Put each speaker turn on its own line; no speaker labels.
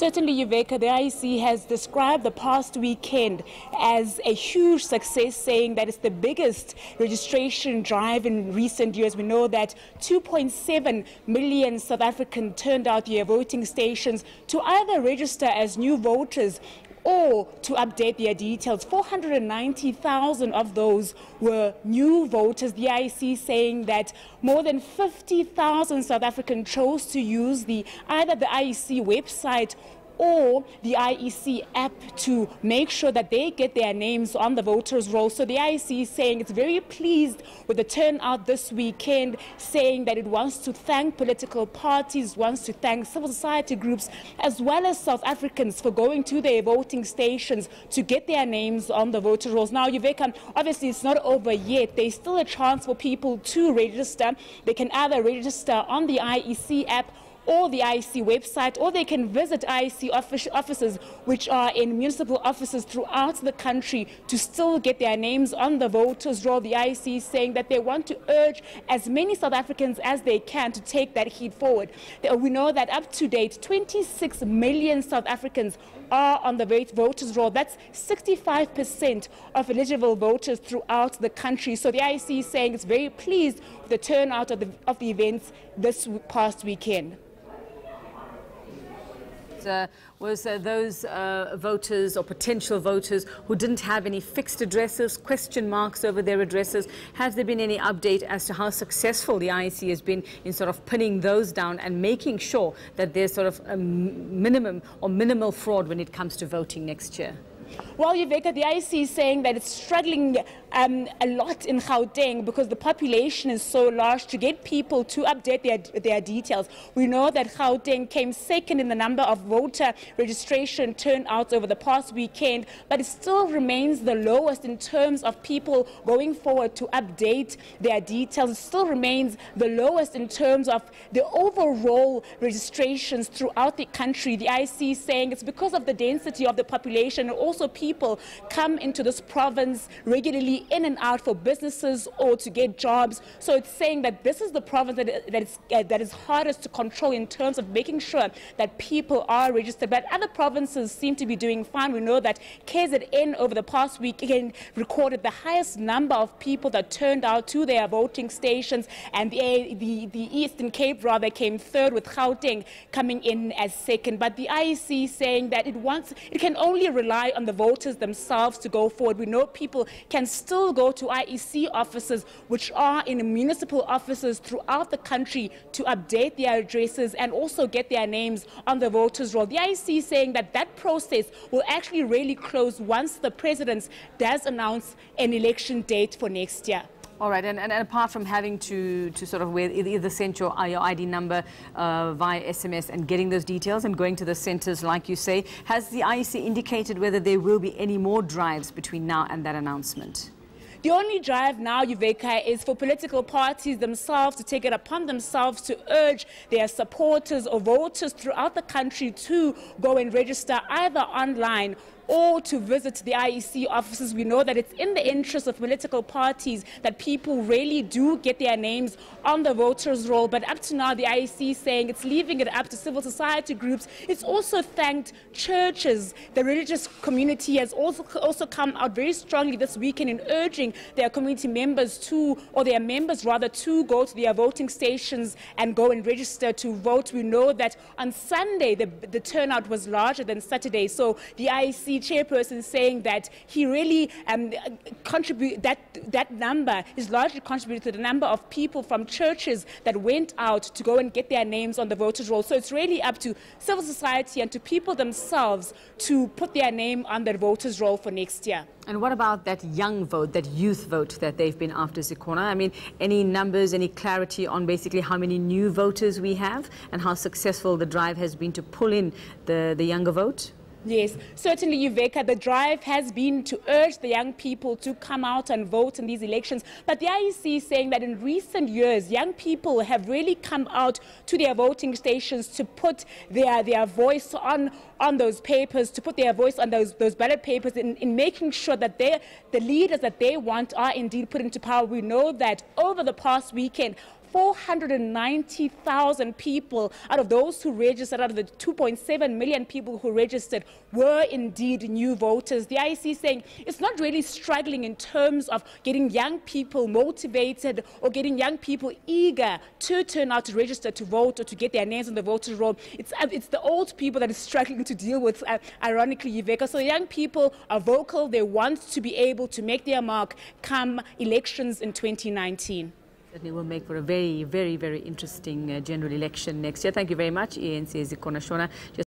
Certainly, Yuveka, the IEC has described the past weekend as a huge success, saying that it's the biggest registration drive in recent years. We know that 2.7 million South Africans turned out their voting stations to either register as new voters or to update their details. 490,000 of those were new voters. The IEC saying that more than 50,000 South Africans chose to use either the IEC website or the IEC app to make sure that they get their names on the voters' roll. So the IEC is saying it's very pleased with the turnout this weekend, saying that it wants to thank political parties, wants to thank civil society groups, as well as South Africans for going to their voting stations to get their names on the voter rolls. Now, Yuveka, obviously it's not over yet. There's still a chance for people to register. They can either register on the IEC app or the IEC website, or they can visit IEC offices, which are in municipal offices throughout the country, to still get their names on the voters' roll. The IEC is saying that they want to urge as many South Africans as they can to take that heat forward. We know that up to date, 26 million South Africans are on the voters' roll. That's 65% of eligible voters throughout the country. So the IEC is saying it's very pleased with the turnout of the events this past weekend.
Was those voters or potential voters who didn't have any fixed addresses, question marks over their addresses? Has there been any update as to how successful the IEC has been in sort of pinning those down and making sure that there's sort of a minimum or minimal fraud when it comes to voting next year?
Well, Yuveka, the IEC is saying that it's struggling a lot in Gauteng because the population is so large to get people to update their details. We know that Gauteng came second in the number of voter registration turnouts over the past weekend, but it still remains the lowest in terms of people going forward to update their details. It still remains the lowest in terms of the overall registrations throughout the country. The IEC is saying it's because of the density of the population, and also people come into this province regularly in and out for businesses or to get jobs. So it's saying that this is the province that is hardest to control in terms of making sure that people are registered. But other provinces seem to be doing fine. We know that KZN over the past weekend recorded the highest number of people that turned out to their voting stations, and the Eastern Cape rather came third, with Gauteng coming in as second. But the IEC saying that it can only rely on the voters themselves to go forward. We know people can still go to IEC offices, which are in municipal offices throughout the country, to update their addresses and also get their names on the voters' roll. The IEC is saying that that process will actually really close once the president does announce an election date for next year.
All right, and apart from having to sort of either send your ID number via SMS and getting those details and going to the centres, like you say, has the IEC indicated whether there will be any more drives between now and that announcement?
The only drive now, Yuveka, is for political parties themselves to take it upon themselves to urge their supporters or voters throughout the country to go and register either online or to visit the IEC offices. We know that it's in the interest of political parties that people really do get their names on the voters' roll. But up to now, the IEC is saying it's leaving it up to civil society groups. It's also thanked churches. The religious community has also come out very strongly this weekend in urging their community members to, or their members rather, to go to their voting stations and go and register to vote. We know that on Sunday, the turnout was larger than Saturday. So the IEC chairperson saying that he really that number is largely contributed to the number of people from churches that went out to go and get their names on the voters' roll. So it's really up to civil society and to people themselves to put their name on the voters' roll for next year.
And what about that young vote, that youth vote that they've been after, Zikhona? I mean, any numbers, any clarity on basically how many new voters we have and how successful the drive has been to pull in the younger vote?
Yes, certainly, Yuveka. The drive has been to urge the young people to come out and vote in these elections. But the IEC is saying that in recent years, young people have really come out to their voting stations to put their voice on those papers, to put their voice on those ballot papers in making sure that the leaders that they want are indeed put into power. We know that over the past weekend, 490,000 people out of those who registered, out of the 2.7 million people who registered, were indeed new voters. The IEC saying it's not really struggling in terms of getting young people motivated or getting young people eager to turn out to register to vote or to get their names on the voter roll. It's the old people that is struggling to deal with, ironically, Yveka. So young people are vocal. They want to be able to make their mark come elections in 2019.
Certainly will make for a very, very, very interesting general election next year. Thank you very much, ANC Zikhona Tshona.